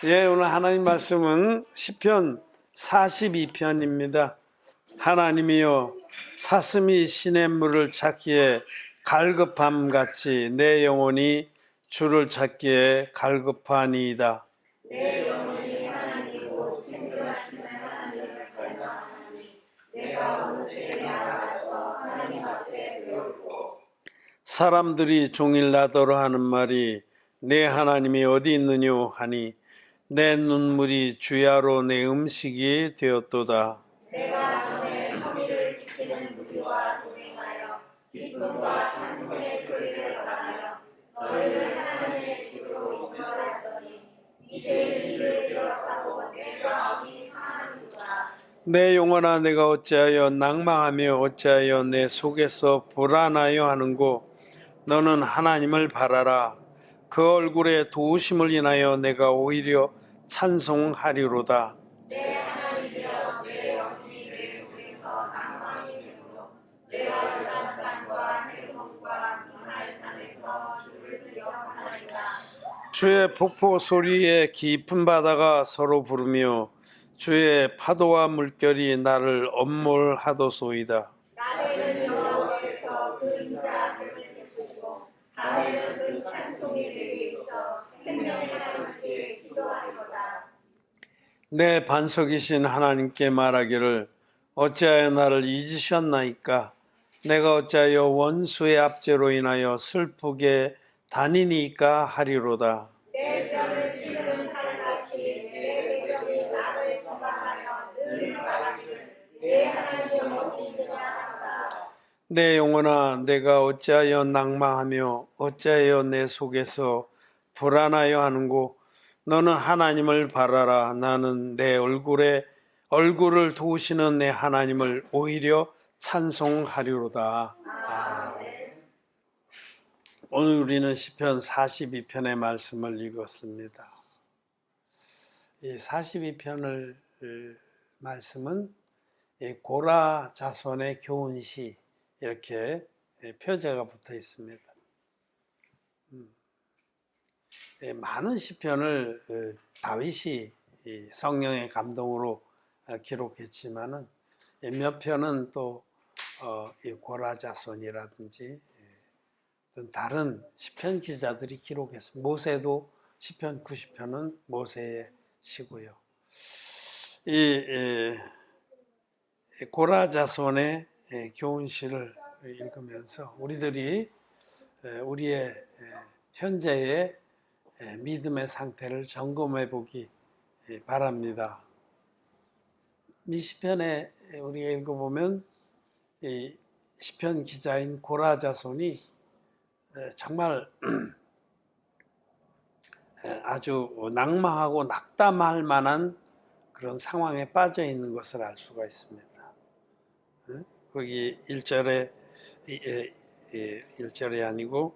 예, 오늘 하나님 말씀은 시편 42편입니다. 하나님이여, 사슴이 시냇물을 찾기에 갈급함같이 내 영혼이 주를 찾기에 갈급하니이다. 내 영혼이 하나님 곧 생존하시는 하나님을 갈망하니 내가 어느 때에 알아서 하나님 앞에 배울고. 사람들이 종일 나더러 하는 말이 내 하나님이 어디 있느뇨 하니 내 눈물이 주야로 내 음식이 되었도다. 내가 전에 성의를 지키는 무리와 동행하여 기쁨과 찬송의 소리를 받으며 너희를 하나님의 집으로 인도하였더니 이제 이를 기억하고 내 마음이 상하는구나. 내 영혼아, 내가 어찌하여 낭망하며 어찌하여 내 속에서 불안하여 하는고. 너는 하나님을 바라라. 그 얼굴의 도우심을 인하여 내가 오히려 찬송하리로다. 내 하나님이여, 내 영혼이 내 속에서 낭망이 되므로 내가 요단강과 헤르몬과 미사의 산에서 주를 기억하나이다. 주의 폭포 소리에 깊은 바다가 서로 부르며 주의 파도와 물결이 나를 엄몰하도소이다. 낮에는 여호와께서 그 인자하심을 베푸시고 밤에는 그 찬송이 내게 있어 생명의 하나님께 기도하리로다. 내 반석이신 하나님께 말하기를 어찌하여 나를 잊으셨나이까. 내가 어찌하여 원수의 압제로 인하여 슬프게 다니니까 하리로다. 내 뼈를 찌르는 칼같이 내 대적이 나를 도망하여 늘 말하기를 내 하나님이 어디 있느냐 하노라. 내 영혼아, 내가 어찌하여 낭망하며 어찌하여 내 속에서 불안하여 하는고. 너는 하나님을 바라라. 나는 내 얼굴을 도우시는 내 하나님을 오히려 찬송하리로다. 오늘 우리는 시편 42편의 말씀을 읽었습니다. 이 42편을 말씀은 고라 자손의 교훈시 이렇게 표제가 붙어 있습니다. 많은 시편을 다윗이 성령의 감동으로 기록했지만은 몇 편은 또 고라 자손이라든지 다른 시편 기자들이 기록했습니다. 모세도 시편 90편은 모세의 시고요. 이 고라 자손의 교훈시를 읽으면서 우리들이 우리의 현재의 믿음의 상태를 점검해 보기 바랍니다. 이 시편에 우리가 읽어보면 이 시편 기자인 고라 자손이 정말 아주 낭망하고 낙담할 만한 그런 상황에 빠져 있는 것을 알 수가 있습니다. 거기 1절이 아니고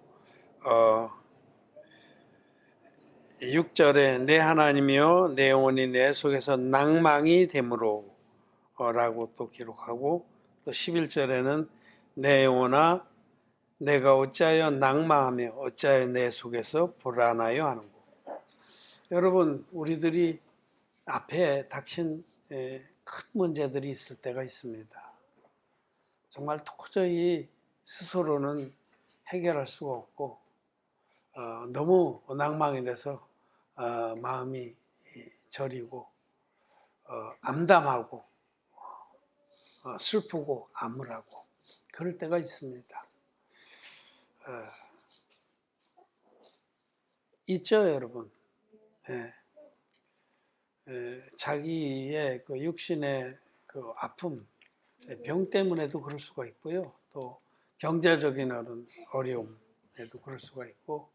6절에 내 하나님이여 내 영혼이 내 속에서 낭망이 되므로 라고 또 기록하고, 또 11절에는 내 영혼아 내가 어찌하여 낭망하며 어찌하여 내 속에서 불안하여 하는고. 여러분, 우리들이 앞에 닥친 큰 문제들이 있을 때가 있습니다. 정말 도저히 스스로는 해결할 수가 없고 너무 낭망이 돼서 마음이 저리고 암담하고 슬프고 암울하고 그럴 때가 있습니다. 있죠, 여러분. 자기의 그 육신의 그 아픔, 병 때문에도 그럴 수가 있고요. 또 경제적인 어려움에도 그럴 수가 있고,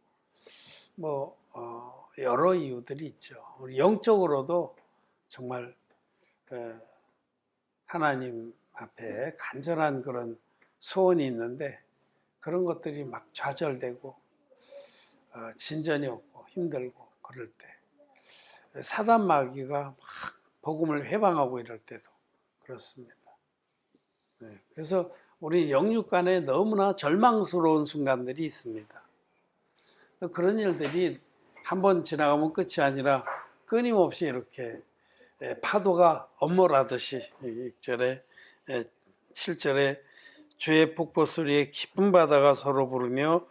여러 이유들이 있죠. 우리 영적으로도 정말 하나님 앞에 간절한 그런 소원이 있는데 그런 것들이 막 좌절되고 진전이 없고 힘들고 그럴 때, 사단 마귀가 막 복음을 회방하고 이럴 때도 그렇습니다. 그래서 우리 영육 간에 너무나 절망스러운 순간들이 있습니다. 그런 일들이 한번 지나가면 끝이 아니라 끊임없이 이렇게 파도가 엄몰하듯이 6절에 7절에 주의 폭포 소리에 깊은 바다가 서로 부르며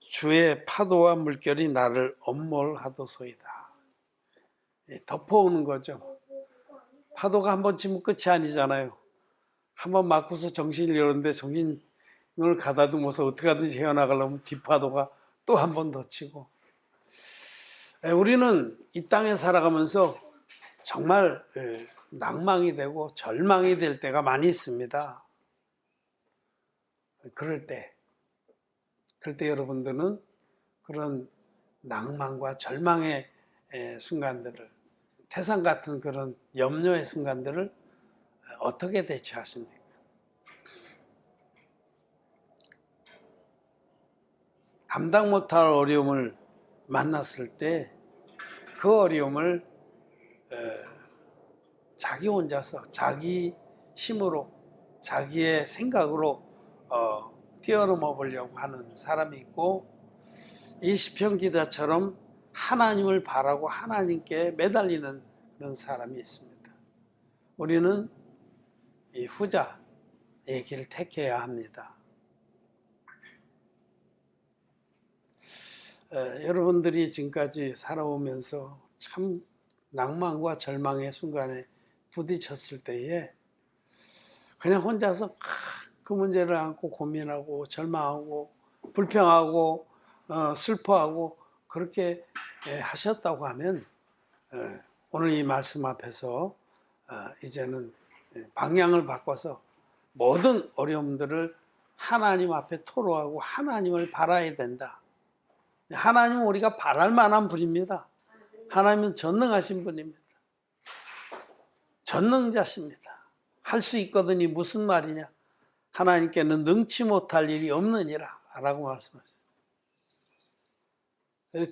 주의 파도와 물결이 나를 엄몰하도소이다. 덮어오는 거죠. 파도가 한 번 치면 끝이 아니잖아요. 한 번 맞고서 정신을 잃었는데 정신을 가다듬어서 어떻게 하든지 헤어나가려면 뒷파도가 또 한 번 더 치고. 우리는 이 땅에 살아가면서 정말 낭망이 되고 절망이 될 때가 많이 있습니다. 그럴 때 여러분들은 그런 낭만과 절망의 순간들을, 태산 같은 그런 염려의 순간들을 어떻게 대처하십니까? 감당 못할 어려움을 만났을 때 그 어려움을 자기 혼자서 자기 힘으로 자기의 생각으로 뛰어넘어 보려고 하는 사람이 있고, 이 시편 기자처럼 하나님을 바라고 하나님께 매달리는 그런 사람이 있습니다. 우리는 이 후자의 길을 택해야 합니다. 여러분들이 지금까지 살아오면서 참 낭만과 절망의 순간에 부딪혔을 때에 그냥 혼자서 그 문제를 안고 고민하고 절망하고 불평하고 슬퍼하고 그렇게 하셨다고 하면 오늘 이 말씀 앞에서 이제는 방향을 바꿔서 모든 어려움들을 하나님 앞에 토로하고 하나님을 바라야 된다. 하나님은 우리가 바랄 만한 분입니다. 하나님은 전능하신 분입니다. 전능자십니다. 할 수 있거든이 무슨 말이냐? 하나님께는 능치 못할 일이 없느니라 라고 말씀하셨어요.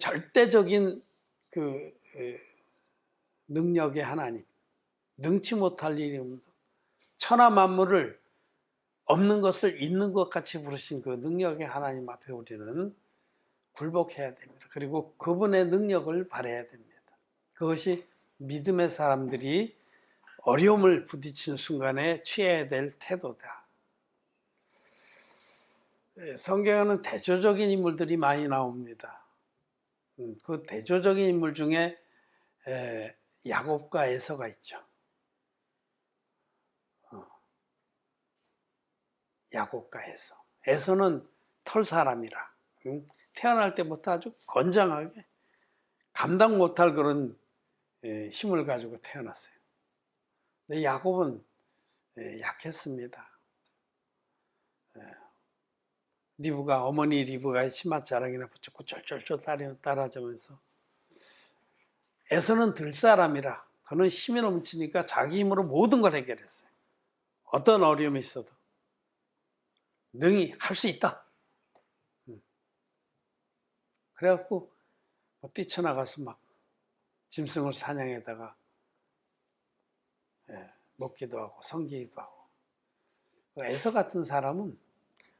절대적인 그 능력의 하나님, 능치 못할 일이 없는, 천하 만물을 없는 것을 있는 것 같이 부르신 그 능력의 하나님 앞에 우리는 굴복해야 됩니다. 그리고 그분의 능력을 바라야 됩니다. 그것이 믿음의 사람들이 어려움을 부딪히는 순간에 취해야 될 태도다. 성경에는 대조적인 인물들이 많이 나옵니다. 그 대조적인 인물 중에 야곱과 에서가 있죠. 야곱과 에서. 에서는 털 사람이라 태어날 때부터 아주 건장하게 감당 못할 그런 힘을 가지고 태어났어요. 근데 야곱은 약했습니다. 어머니 리브가 치맛 자랑이나 붙잡고 쫄쫄쫄 따라주면서, 에서는 들사람이라 그는 힘이 넘치니까 자기 힘으로 모든 걸 해결했어요. 어떤 어려움이 있어도 능히 할 수 있다. 그래갖고 뛰쳐나가서 막 짐승을 사냥에다가 먹기도 하고 섬기기도 하고. 에서 같은 사람은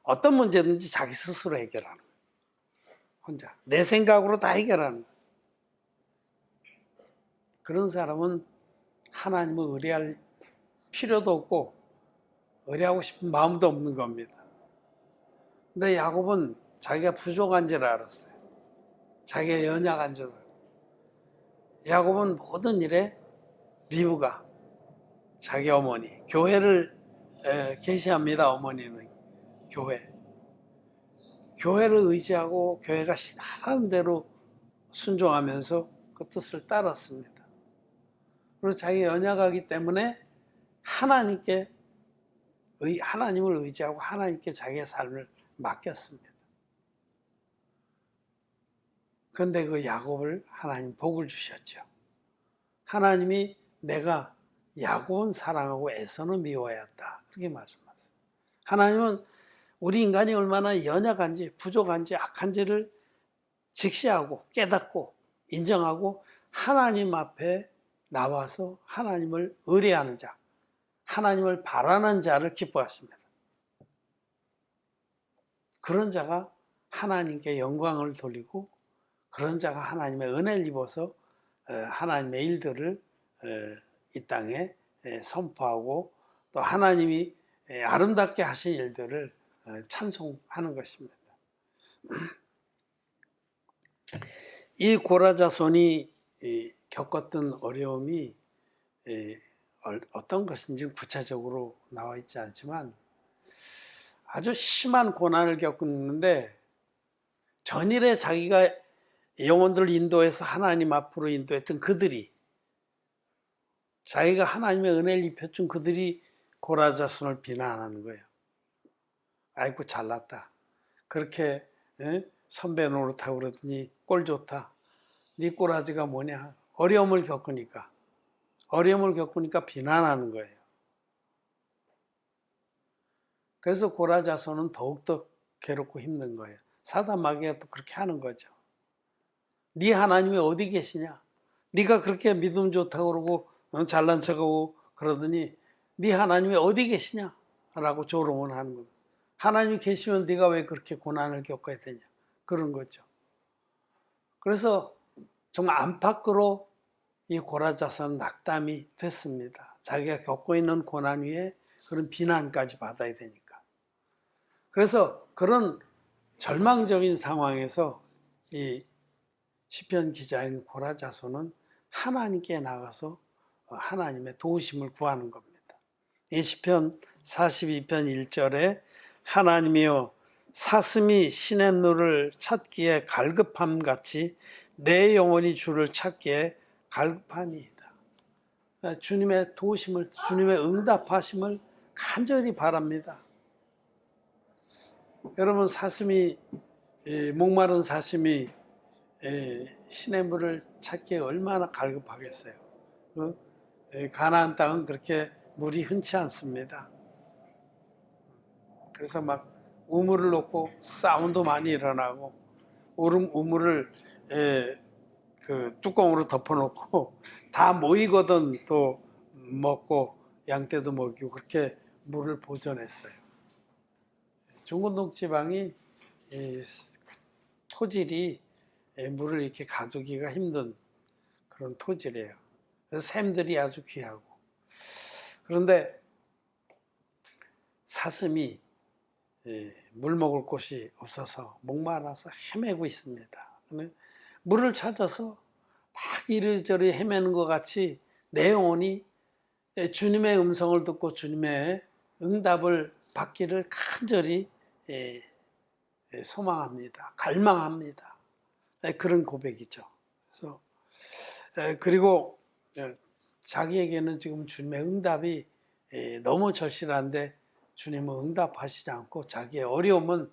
어떤 문제든지 자기 스스로 해결하는 거예요. 혼자 내 생각으로 다 해결하는 거예요. 그런 사람은 하나님을 의뢰할 필요도 없고 의뢰하고 싶은 마음도 없는 겁니다. 근데 야곱은 자기가 부족한 줄 알았어요. 자기가 연약한 줄 알았어요. 야곱은 모든 일에 리브가 자기 어머니, 교회를 계시합니다. 어머니는 교회를 의지하고 교회가 하는 대로 순종하면서 그 뜻을 따랐습니다. 그리고 자기 연약하기 때문에 하나님을 의지하고 하나님께 자기의 삶을 맡겼습니다. 그런데 그 야곱을 하나님 복을 주셨죠. 하나님이 내가 야곱은 사랑하고 에서는 미워야 한다. 그렇게 말씀하세요. 하나님은 우리 인간이 얼마나 연약한지 부족한지 악한지를 직시하고 깨닫고 인정하고 하나님 앞에 나와서 하나님을 의뢰하는 자, 하나님을 바라는 자를 기뻐하십니다. 그런 자가 하나님께 영광을 돌리고 그런 자가 하나님의 은혜를 입어서 하나님의 일들을 이 땅에 선포하고 또 하나님이 아름답게 하신 일들을 찬송하는 것입니다. 이 고라 자손이 겪었던 어려움이 어떤 것인지 구체적으로 나와 있지 않지만 아주 심한 고난을 겪었는데 전일에 자기가 영혼들을 인도해서 하나님 앞으로 인도했던 그들이 자기가 하나님의 은혜를 입혀준 그들이 고라 자손을 비난하는 거예요. 아이고 잘났다. 그렇게 선배 노릇하고 그러더니 꼴 좋다. 네 꼬라지가 뭐냐. 어려움을 겪으니까 비난하는 거예요. 그래서 고라 자손은 더욱더 괴롭고 힘든 거예요. 사단 마귀가 또 그렇게 하는 거죠. 네 하나님이 어디 계시냐? 네가 그렇게 믿음 좋다고 그러고 잘난 척하고 그러더니 네 하나님이 어디 계시냐? 라고 조롱을 하는 겁니다. 하나님이 계시면 네가 왜 그렇게 고난을 겪어야 되냐? 그런 거죠. 그래서 정말 안팎으로 이 고라 자손은 낙담이 됐습니다. 자기가 겪고 있는 고난 위에 그런 비난까지 받아야 되니까. 그래서 그런 절망적인 상황에서 이 시편 기자인 고라 자손은 하나님께 나가서 하나님의 도우심을 구하는 겁니다. 이 시편 42편 1절에 하나님이여 사슴이 시냇물을 찾기에 갈급함 같이 내 영혼이 주를 찾기에 갈급하니이다. 주님의 도우심을, 주님의 응답하심을 간절히 바랍니다. 여러분 사슴이 목마른 사슴이 시냇물을 찾기에 얼마나 갈급하겠어요. 가나안 땅은 그렇게 물이 흔치 않습니다. 그래서 막 우물을 놓고 싸움도 많이 일어나고 우물을 그 뚜껑으로 덮어놓고 다 모이거든 또 먹고 양떼도 먹이고 그렇게 물을 보존했어요. 중근동 지방이 토질이 물을 이렇게 가두기가 힘든 그런 토질이에요. 그래서 샘들이 아주 귀하고. 그런데 사슴이 물 먹을 곳이 없어서 목말라서 헤매고 있습니다. 물을 찾아서 막 이리저리 헤매는 것 같이 내 영혼이 주님의 음성을 듣고 주님의 응답을 받기를 간절히 소망합니다. 갈망합니다. 그런 고백이죠. 그래서 그리고 자기에게는 지금 주님의 응답이 너무 절실한데 주님은 응답하시지 않고 자기의 어려움은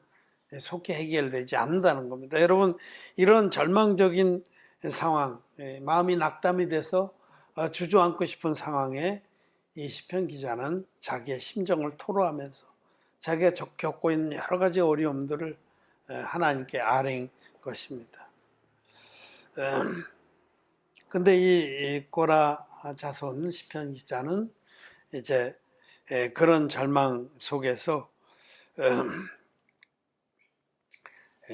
속히 해결되지 않는다는 겁니다. 여러분 이런 절망적인 상황, 마음이 낙담이 돼서 주저앉고 싶은 상황에 이 시편 기자는 자기의 심정을 토로하면서 자기가 겪고 있는 여러 가지 어려움들을 하나님께 아뢰는 것입니다. 근데 이 고라 자손 시편 기자는 이제 그런 절망 속에서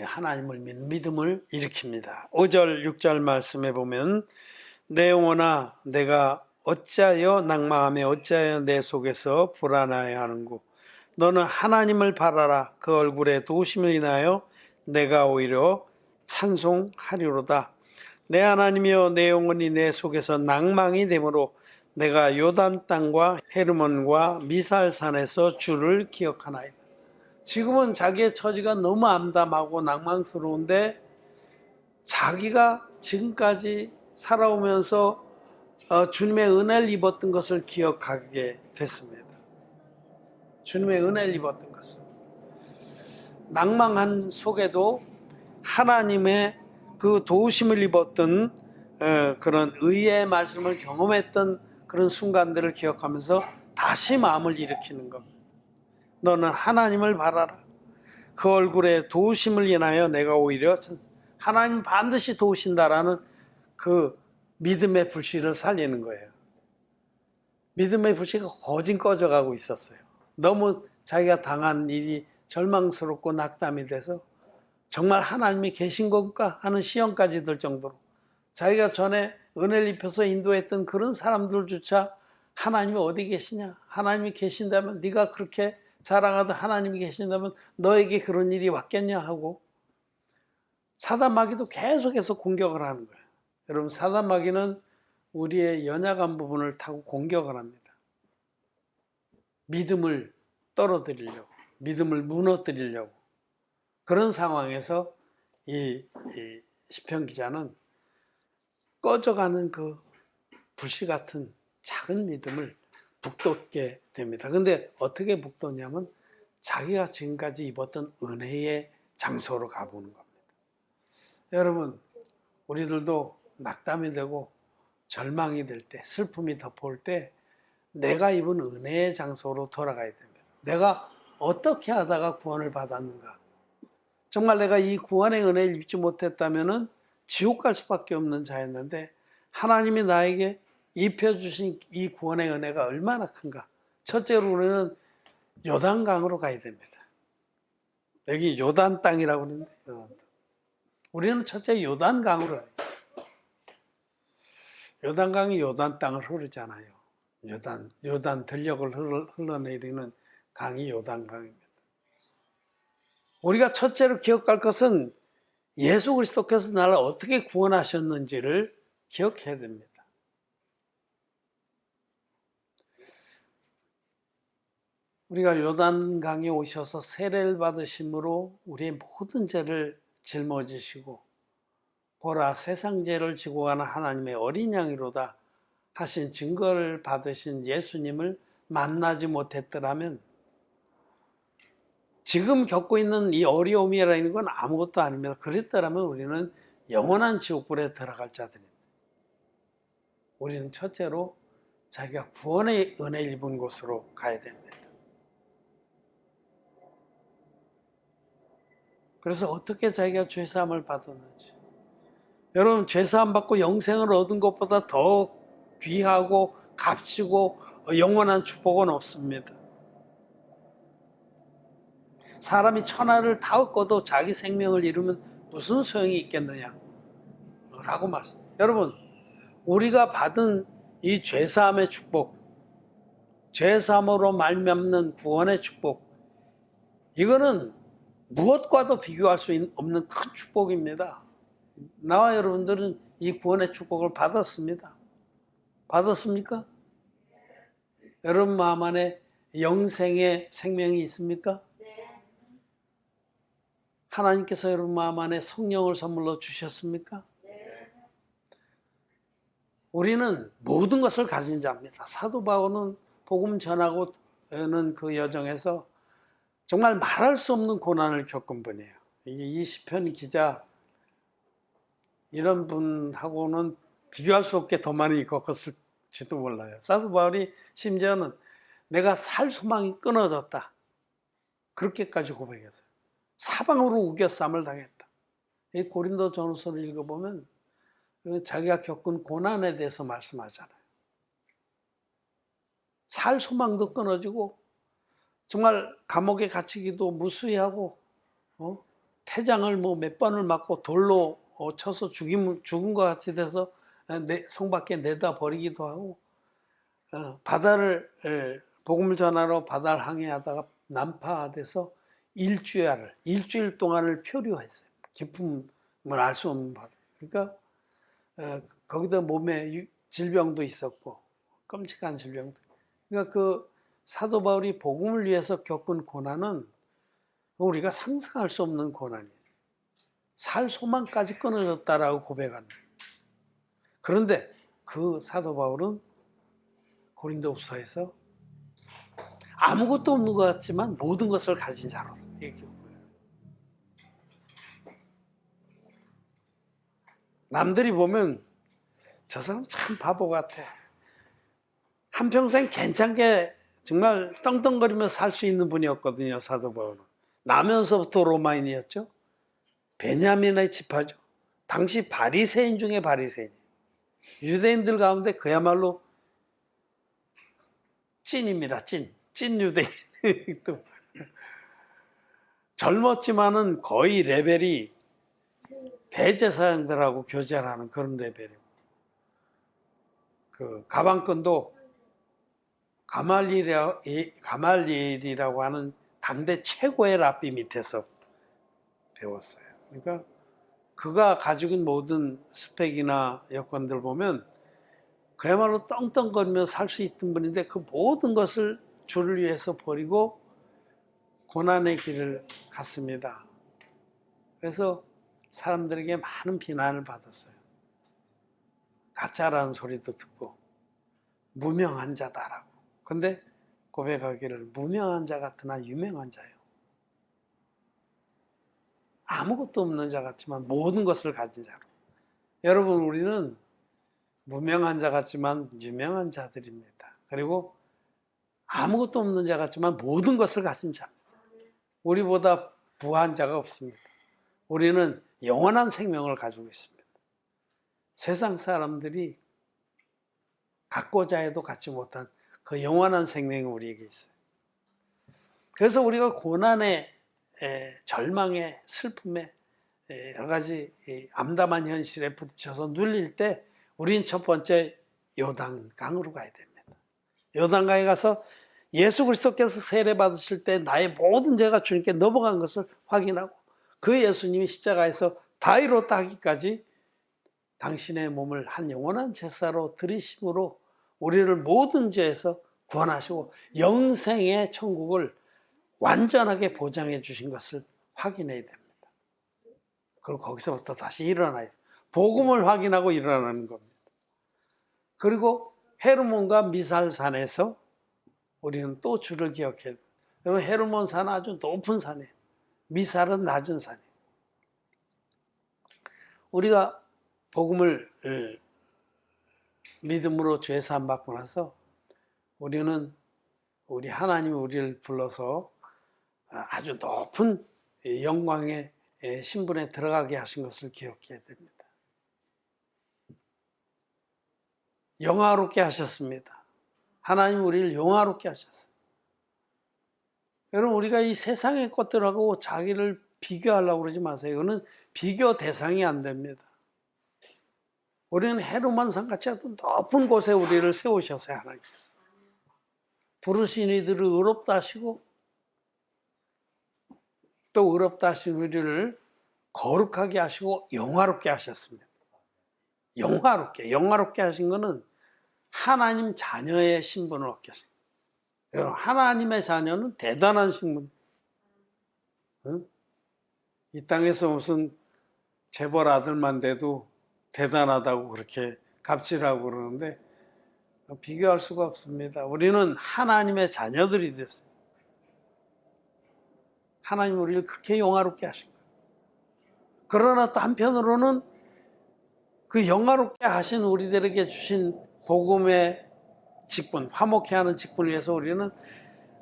하나님을 믿는 믿음을 일으킵니다. 5절 6절 말씀에 보면 내 영혼아 내가 어찌하여 낭망하며 어찌하여 내 속에서 불안하여 하는고 너는 하나님을 바라라. 그 얼굴에 도우심을 인하여 내가 오히려 찬송하리로다. 내 하나님이여 내 영혼이 내 속에서 낭망이 되므로 내가 요단 땅과 헤르몬과 미살산에서 주를 기억하나이다. 지금은 자기의 처지가 너무 암담하고 낭망스러운데 자기가 지금까지 살아오면서 주님의 은혜를 입었던 것을 기억하게 됐습니다. 주님의 은혜를 입었던 것을. 낭망한 속에도 하나님의 그 도우심을 입었던 그런 의의 말씀을 경험했던 그런 순간들을 기억하면서 다시 마음을 일으키는 겁니다. 너는 하나님을 바라라. 그 얼굴에 도우심을 인하여 내가 오히려 하나님 반드시 도우신다라는 그 믿음의 불씨를 살리는 거예요. 믿음의 불씨가 거진 꺼져가고 있었어요. 너무 자기가 당한 일이 절망스럽고 낙담이 돼서 정말 하나님이 계신 건가 하는 시험까지 들 정도로 자기가 전에 은혜를 입혀서 인도했던 그런 사람들조차 하나님이 어디 계시냐? 하나님이 계신다면, 네가 그렇게 자랑하던 하나님이 계신다면 너에게 그런 일이 왔겠냐 하고 사단 마귀도 계속해서 공격을 하는 거예요. 여러분, 사단 마귀는 우리의 연약한 부분을 타고 공격을 합니다. 믿음을 떨어뜨리려고, 믿음을 무너뜨리려고. 그런 상황에서 이 시편 기자는 꺼져가는 그 불씨 같은 작은 믿음을 북돋게 됩니다. 근데 어떻게 북돋냐면 자기가 지금까지 입었던 은혜의 장소로 가보는 겁니다. 여러분, 우리들도 낙담이 되고 절망이 될 때, 슬픔이 덮어올 때 내가 입은 은혜의 장소로 돌아가야 됩니다. 내가 어떻게 하다가 구원을 받았는가? 정말 내가 이 구원의 은혜를 입지 못했다면 지옥 갈 수밖에 없는 자였는데 하나님이 나에게 입혀주신 이 구원의 은혜가 얼마나 큰가? 첫째로 우리는 요단강으로 가야 됩니다. 여기 요단 땅이라고 그러는데 요단 땅. 우리는 첫째 요단강으로 가야 돼요. 요단강이 요단 땅을 흐르잖아요. 요단 들녘을 흘러내리는 강이 요단강입니다. 우리가 첫째로 기억할 것은 예수 그리스도께서 나를 어떻게 구원하셨는지를 기억해야 됩니다. 우리가 요단강에 오셔서 세례를 받으심으로 우리의 모든 죄를 짊어지시고 보라 세상 죄를 지고 가는 하나님의 어린 양이로다 하신 증거를 받으신 예수님을 만나지 못했더라면 지금 겪고 있는 이 어려움이라는 건 아무것도 아닙니다. 그랬더라면 우리는 영원한 지옥불에 들어갈 자들입니다. 우리는 첫째로 자기가 구원의 은혜를 입은 곳으로 가야 됩니다. 그래서 어떻게 자기가 죄사함을 받았는지, 여러분, 죄사함 받고 영생을 얻은 것보다 더 귀하고 값지고 영원한 축복은 없습니다. 사람이 천하를 다 얻고도 자기 생명을 잃으면 무슨 소용이 있겠느냐 라고 말씀. 여러분, 우리가 받은 이 죄사함의 축복, 죄사함으로 말미암는 구원의 축복, 이거는 무엇과도 비교할 수 없는 큰 축복입니다. 나와 여러분들은 이 구원의 축복을 받았습니다. 받았습니까? 여러분 마음 안에 영생의 생명이 있습니까? 하나님께서 여러분 마음 안에 성령을 선물로 주셨습니까? 우리는 모든 것을 가진 자입니다. 사도 바울은 복음 전하고 는 그 여정에서 정말 말할 수 없는 고난을 겪은 분이에요. 이 시편 기자, 이런 분하고는 비교할 수 없게 더 많이 겪었을지도 몰라요. 사도 바울이 심지어는 내가 살 소망이 끊어졌다, 그렇게까지 고백했어요. 사방으로 우겨쌈을 당했다. 이 고린도 전후서를 읽어보면 자기가 겪은 고난에 대해서 말씀하잖아요. 살 소망도 끊어지고 정말 감옥에 갇히기도 무수히 하고 태장을 몇 번을 맞고 돌로 쳐서 죽은 것 같이 돼서 성 밖에 내다 버리기도 하고, 바다를 복음을 전하러 바다를 항해하다가 난파돼서 일주일 동안을 표류했어요. 깊음을 알 수 없는 바다. 그러니까 거기다 몸에 질병도 있었고 끔찍한 질병도. 그러니까 그 사도 바울이 복음을 위해서 겪은 고난은 우리가 상상할 수 없는 고난이에요. 살 소망까지 끊어졌다라고 고백합니다. 그런데 그 사도 바울은 고린도후서에서 아무것도 없는 것 같지만 모든 것을 가진 자로 얘기했고요. 남들이 보면 저 사람 참 바보 같아, 한평생 괜찮게 정말 떵떵거리면서 살 수 있는 분이었거든요. 사도 바울은 나면서부터 로마인이었죠. 베냐민의 지파죠. 당시 바리새인 중에 바리새인, 유대인들 가운데 그야말로 찐입니다. 찐 유대인. 또 젊었지만은 거의 레벨이 대제사장들하고 교제를 하는 그런 레벨이에요. 그 가방끈도 가말리엘이라고 하는 당대 최고의 랍비 밑에서 배웠어요. 그러니까 그가 가지고 있는 모든 스펙이나 여건들 보면 그야말로 떵떵거리며 살 수 있던 분인데 그 모든 것을 주를 위해서 버리고 고난의 길을 갔습니다. 그래서 사람들에게 많은 비난을 받았어요. 가짜라는 소리도 듣고 무명한 자다라고. 근데 고백하기를 무명한 자 같으나 유명한 자예요. 아무것도 없는 자 같지만 모든 것을 가진 자로. 여러분, 우리는 무명한 자 같지만 유명한 자들입니다. 그리고 아무것도 없는 자 같지만 모든 것을 가진 자입니다. 우리보다 부한 자가 없습니다. 우리는 영원한 생명을 가지고 있습니다. 세상 사람들이 갖고자 해도 갖지 못한 그 영원한 생명이 우리에게 있어요. 그래서 우리가 고난에, 절망에, 슬픔에, 여러 가지 암담한 현실에 부딪혀서 눌릴 때 우리는 첫 번째 요단강으로 가야 됩니다. 요단강에 가서 예수 그리스도께서 세례 받으실 때 나의 모든 죄가 주님께 넘어간 것을 확인하고 그 예수님이 십자가에서 다 이뤘다 하기까지 당신의 몸을 한 영원한 제사로 드리심으로 우리를 모든 죄에서 구원하시고 영생의 천국을 완전하게 보장해 주신 것을 확인해야 됩니다. 그리고 거기서부터 다시 일어나야 돼요. 복음을 확인하고 일어나는 겁니다. 그리고 헤르몬과 미살산에서 우리는 또 주를 기억해야 돼요. 헤르몬 산은 아주 높은 산이에요. 미살은 낮은 산이에요. 우리가 복음을 믿음으로 죄 사함 받고 나서 우리는 우리 하나님이 우리를 불러서 아주 높은 영광의 신분에 들어가게 하신 것을 기억해야 됩니다. 영화롭게 하셨습니다. 하나님 우리를 영화롭게 하셨어요. 여러분, 우리가 이 세상의 것들하고 자기를 비교하려고 그러지 마세요. 이거는 비교 대상이 안 됩니다. 우리는 헤르몬산 같이 아주 높은 곳에 우리를 세우셨어요, 하나님께서. 부르신 이들을 의롭다 하시고 또 의롭다 하신 우리를 거룩하게 하시고 영화롭게 하셨습니다. 영화롭게 하신 것은 하나님 자녀의 신분을 얻게 하신 거예요. 하나님의 자녀는 대단한 신분. 응? 이 땅에서 무슨 재벌 아들만 돼도 대단하다고 그렇게 갑질하고 그러는데 비교할 수가 없습니다. 우리는 하나님의 자녀들이 됐어요. 하나님 우리를 그렇게 영화롭게 하신 거예요. 그러나 또 한편으로는 그 영화롭게 하신 우리들에게 주신 복음의 직분, 화목해 하는 직분을 위해서 우리는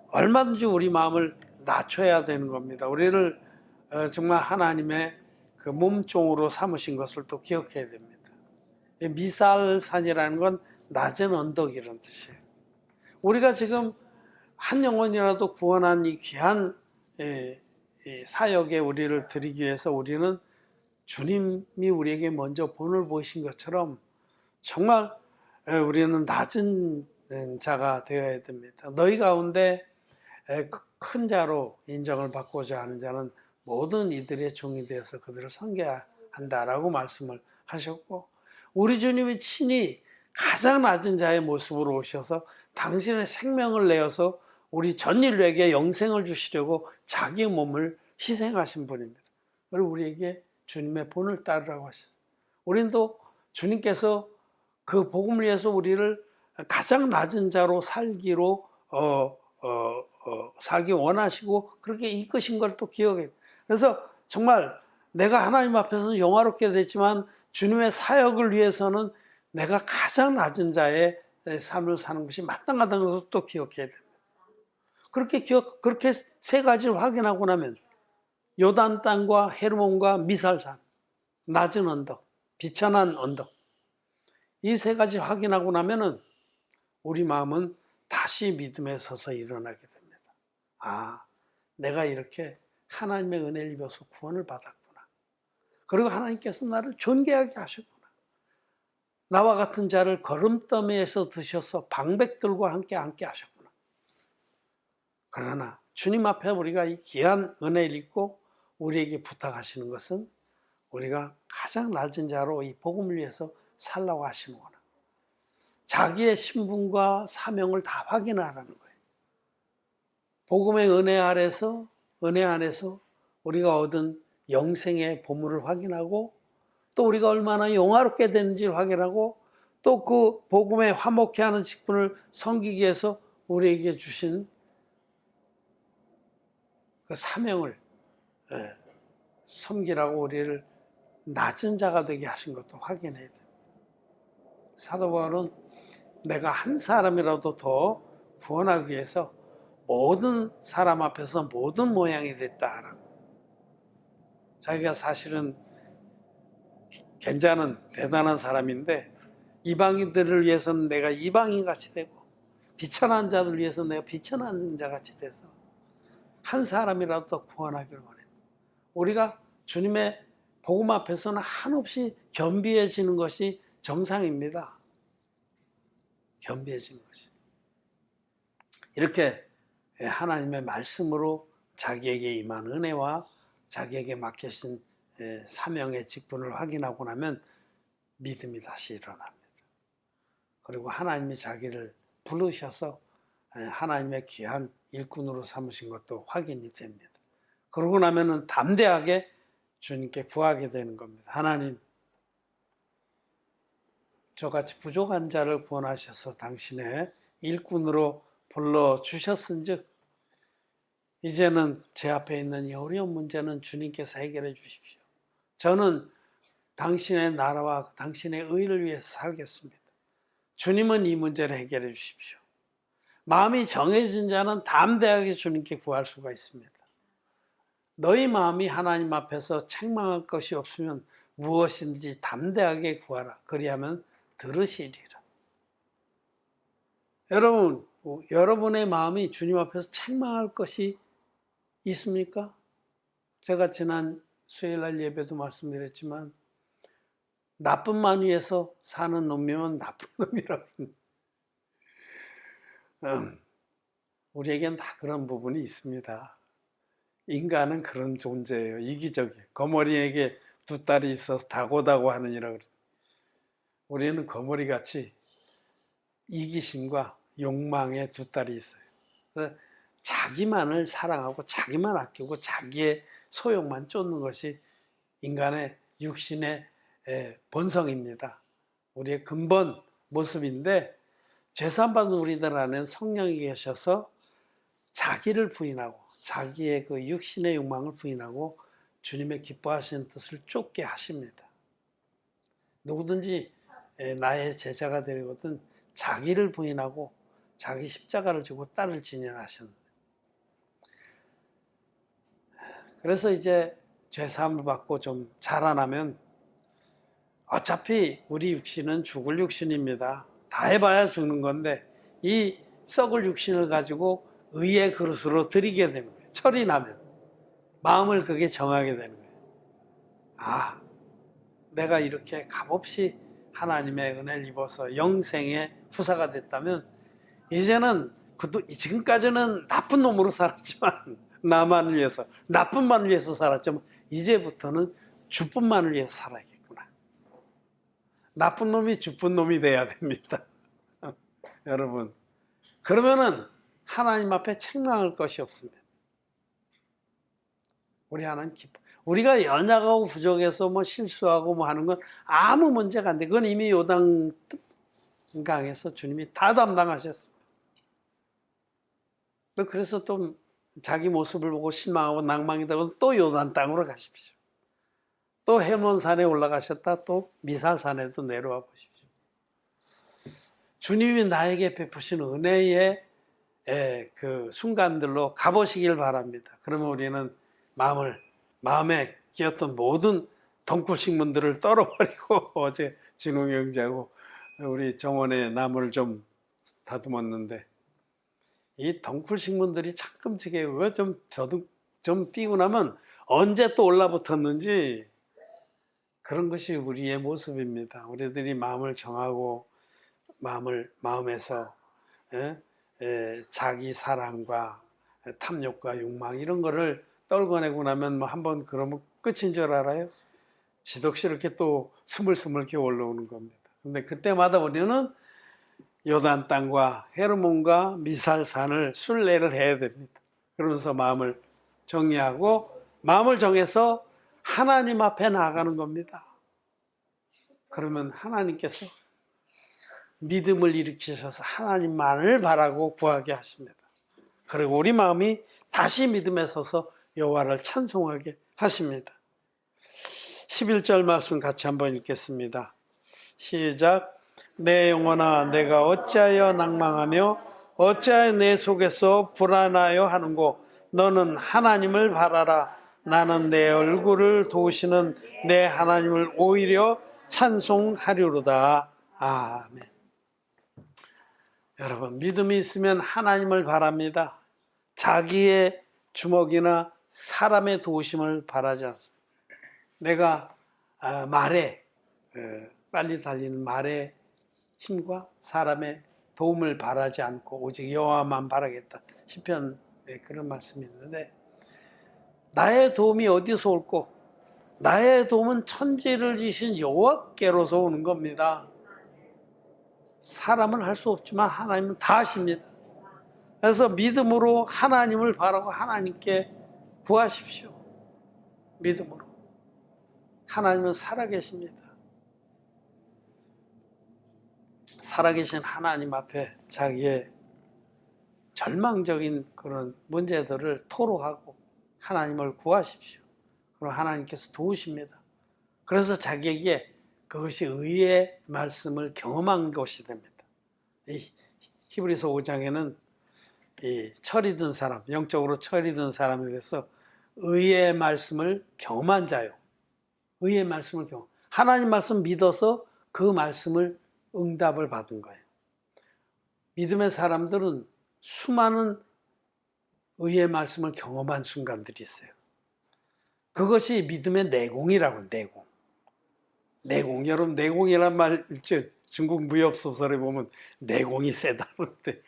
얼마든지 우리 마음을 낮춰야 되는 겁니다. 우리를 정말 하나님의 그 몸종으로 삼으신 것을 또 기억해야 됩니다. 미살산이라는 건 낮은 언덕 이런 뜻이에요. 우리가 지금 한 영혼이라도 구원한 이 귀한 사역에 우리를 드리기 위해서 우리는 주님이 우리에게 먼저 본을 보이신 것처럼 정말 우리는 낮은 자가 되어야 됩니다. 너희 가운데 큰 자로 인정을 받고자 하는 자는 모든 이들의 종이 되어서 그들을 섬겨한다라고 말씀을 하셨고, 우리 주님이 친히 가장 낮은 자의 모습으로 오셔서 당신의 생명을 내어서 우리 전 인류에게 영생을 주시려고 자기 몸을 희생하신 분입니다. 그리고 우리에게 주님의 본을 따르라고 하셨어요. 우리는 또 주님께서 그 복음을 위해서 우리를 가장 낮은 자로 살기 원하시고 그렇게 이끄신 걸 또 기억해요. 그래서 정말 내가 하나님 앞에서 영화롭게 됐지만 주님의 사역을 위해서는 내가 가장 낮은 자의 삶을 사는 것이 마땅하다는 것을 또 기억해야 됩니다. 그렇게 세 가지를 확인하고 나면 요단 땅과 헤르몬과 미살산, 낮은 언덕, 비천한 언덕, 이 세 가지 확인하고 나면은 우리 마음은 다시 믿음에 서서 일어나게 됩니다. 아, 내가 이렇게 하나님의 은혜를 입어서 구원을 받았구나. 그리고 하나님께서 나를 존귀하게 하셨구나. 나와 같은 자를 거름더미에서 드셔서 방백들과 함께 앉게 하셨구나. 그러나 주님 앞에 우리가 이 귀한 은혜를 입고 우리에게 부탁하시는 것은 우리가 가장 낮은 자로 이 복음을 위해서 살라고 하시는구나. 자기의 신분과 사명을 다 확인하라는 거예요. 복음의 은혜 안에서 우리가 얻은 영생의 보물을 확인하고 또 우리가 얼마나 영화롭게 되는지를 확인하고 또 그 복음에 화목해 하는 직분을 섬기기 위해서 우리에게 주신 그 사명을 섬기라고 우리를 낮은 자가 되게 하신 것도 확인해야 돼요. 사도 바울은 내가 한 사람이라도 더 구원하기 위해서 모든 사람 앞에서 모든 모양이 됐다라고. 자기가 사실은 괜찮은 대단한 사람인데 이방인들을 위해서는 내가 이방인 같이 되고 비천한 자들 위해서는 내가 비천한 자 같이 돼서 한 사람이라도 더 구원하기를 원해요. 우리가 주님의 복음 앞에서는 한없이 겸비해지는 것이 정상입니다. 겸비해지는 것이. 이렇게 하나님의 말씀으로 자기에게 임한 은혜와 자기에게 맡기신 사명의 직분을 확인하고 나면 믿음이 다시 일어납니다. 그리고 하나님이 자기를 부르셔서 하나님의 귀한 일꾼으로 삼으신 것도 확인이 됩니다. 그러고 나면은 담대하게 주님께 구하게 되는 겁니다. 하나님, 저같이 부족한 자를 구원하셔서 당신의 일꾼으로 불러주셨은즉 이제는 제 앞에 있는 이 어려운 문제는 주님께서 해결해 주십시오. 저는 당신의 나라와 당신의 의를 위해서 살겠습니다. 주님은 이 문제를 해결해 주십시오. 마음이 정해진 자는 담대하게 주님께 구할 수가 있습니다. 너희 마음이 하나님 앞에서 책망할 것이 없으면 무엇인지 담대하게 구하라. 그리하면 들으시리라. 여러분, 여러분의 마음이 주님 앞에서 책망할 것이 있습니까? 제가 지난 수요일날 예배도 말씀드렸지만 나쁜만 위해서 사는 놈이면 나쁜 놈이라고. 우리에겐 다 그런 부분이 있습니다. 인간은 그런 존재예요. 이기적이에요. 거머리에게 두 딸이 있어서 다고다고 하느니라 그래요. 우리는 거머리같이 이기심과 욕망의 두 딸이 있어요. 그래서 자기만을 사랑하고 자기만 아끼고 자기의 소욕만 쫓는 것이 인간의 육신의 본성입니다. 우리의 근본 모습인데 죄사함받은 우리들 안에는 성령이 계셔서 자기를 부인하고 자기의 그 육신의 욕망을 부인하고 주님의 기뻐하시는 뜻을 쫓게 하십니다. 누구든지 나의 제자가 되려거든 자기를 부인하고 자기 십자가를 지고 딸을 지니라 하셨는데, 그래서 이제 죄사함을 받고 좀 자라나면 어차피 우리 육신은 죽을 육신입니다. 다 해봐야 죽는 건데 이 썩을 육신을 가지고 의의 그릇으로 드리게 되는 거예요. 철이 나면 마음을 그게 정하게 되는 거예요. 아, 내가 이렇게 값없이 하나님의 은혜를 입어서 영생의 후사가 됐다면 이제는 지금까지는 나쁜 놈으로 살았지만 나만을 위해서 나쁜만을 위해서 살았지만 이제부터는 주뿐만을 위해서 살아야겠구나. 나쁜 놈이 주쁜 놈이 돼야 됩니다. 여러분, 그러면은 하나님 앞에 책망할 것이 없습니다. 우리 하나님 기뻐. 우리가 연약하고 부족해서 뭐 실수하고 뭐 하는 건 아무 문제가 안 돼. 그건 이미 요단강에서 주님이 다 담당하셨습니다. 그래서 또 자기 모습을 보고 실망하고 낭망이다고 또 요단 땅으로 가십시오. 또 헤몬산에 올라가셨다 또 미살산에도 내려와 보십시오. 주님이 나에게 베푸신 은혜의 그 순간들로 가보시길 바랍니다. 그러면 우리는 마음에 끼었던 모든 덩굴식물들을 떨어버리고 어제 진웅이 형제하고 우리 정원에 나무를 좀 다듬었는데 이 덩굴식물들이 참 끔찍해요. 그거 좀 뛰고 나면 언제 또 올라붙었는지 그런 것이 우리의 모습입니다. 우리들이 마음을 정하고 마음에서 자기 사랑과 탐욕과 욕망 이런 거를 떨궈내고 나면 뭐 한번 그러면 끝인 줄 알아요? 지독스럽게 또 스물스물게 올라오는 겁니다. 근데 그때마다 우리는 요단 땅과 헤르몬과 미살산을 순례를 해야 됩니다. 그러면서 마음을 정리하고 마음을 정해서 하나님 앞에 나아가는 겁니다. 그러면 하나님께서 믿음을 일으키셔서 하나님만을 바라고 구하게 하십니다. 그리고 우리 마음이 다시 믿음에 서서 여호와를 찬송하게 하십니다. 11절 말씀 같이 한번 읽겠습니다. 시작. 내 영혼아 내가 어찌하여 낭망하며 어찌하여 내 속에서 불안하여 하는고 너는 하나님을 바라라. 나는 내 얼굴을 도우시는 내 하나님을 오히려 찬송하리로다. 아멘. 여러분 믿음이 있으면 하나님을 바랍니다. 자기의 주먹이나 사람의 도우심을 바라지 않습니다. 내가 말에 빨리 달리는 말의 힘과 사람의 도움을 바라지 않고 오직 여호와만 바라겠다. 시편 그런 말씀이 있는데 나의 도움이 어디서 올꼬? 나의 도움은 천지를 지신 여호와께로서 오는 겁니다. 사람은 할 수 없지만 하나님은 다 하십니다. 그래서 믿음으로 하나님을 바라고 하나님께 구하십시오. 믿음으로. 하나님은 살아계십니다. 살아계신 하나님 앞에 자기의 절망적인 그런 문제들을 토로하고 하나님을 구하십시오. 그럼 하나님께서 도우십니다. 그래서 자기에게 그것이 의의 말씀을 경험한 것이 됩니다. 이 히브리서 5장에는 이 철이 든 사람, 영적으로 철이 든 사람에 대해서 의의 말씀을 경험한 자요. 의의 말씀을 하나님 말씀 믿어서 그 말씀을 응답을 받은 거예요. 믿음의 사람들은 수많은 의의 말씀을 경험한 순간들이 있어요. 그것이 믿음의 내공이라고 내공. 내공. 여러분 내공이란 말 중국 무협 소설에 보면 내공이 세다는데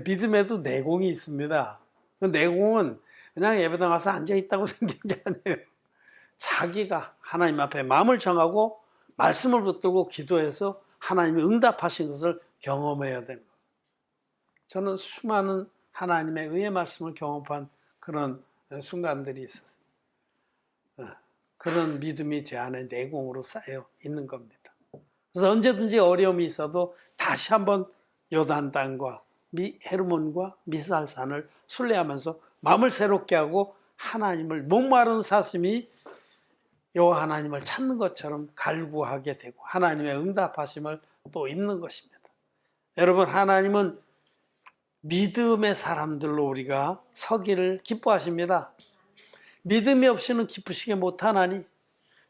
믿음에도 내공이 있습니다. 그 내공은 그냥 예배당 가서 앉아있다고 생긴 게 아니에요. 자기가 하나님 앞에 마음을 정하고 말씀을 붙들고 기도해서 하나님이 응답하신 것을 경험해야 됩니다. 저는 수많은 하나님의 의의 말씀을 경험한 그런 순간들이 있었어요. 그런 믿음이 제 안에 내공으로 쌓여 있는 겁니다. 그래서 언제든지 어려움이 있어도 다시 한번 요단 땅과 헤르몬과 미살산을 순례하면서 마음을 새롭게 하고 하나님을 목마른 사슴이 여호와 하나님을 찾는 것처럼 갈구하게 되고 하나님의 응답하심을 또 입는 것입니다. 여러분 하나님은 믿음의 사람들로 우리가 서기를 기뻐하십니다. 믿음이 없이는 기쁘시게 못하나니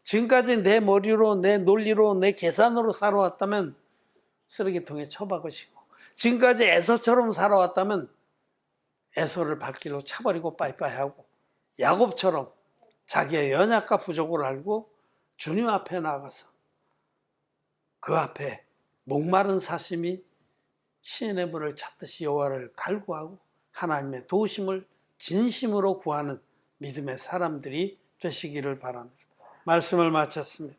지금까지 내 머리로 내 논리로 내 계산으로 살아왔다면 쓰레기통에 처박으시고 지금까지 에서처럼 살아왔다면 에서를 발길로 차버리고 빠이빠이하고 야곱처럼 자기의 연약과 부족을 알고 주님 앞에 나가서 그 앞에 목마른 사심이 시인의 물을 찾듯이 여호와를 갈구하고 하나님의 도우심을 진심으로 구하는 믿음의 사람들이 되시기를 바랍니다. 말씀을 마쳤습니다.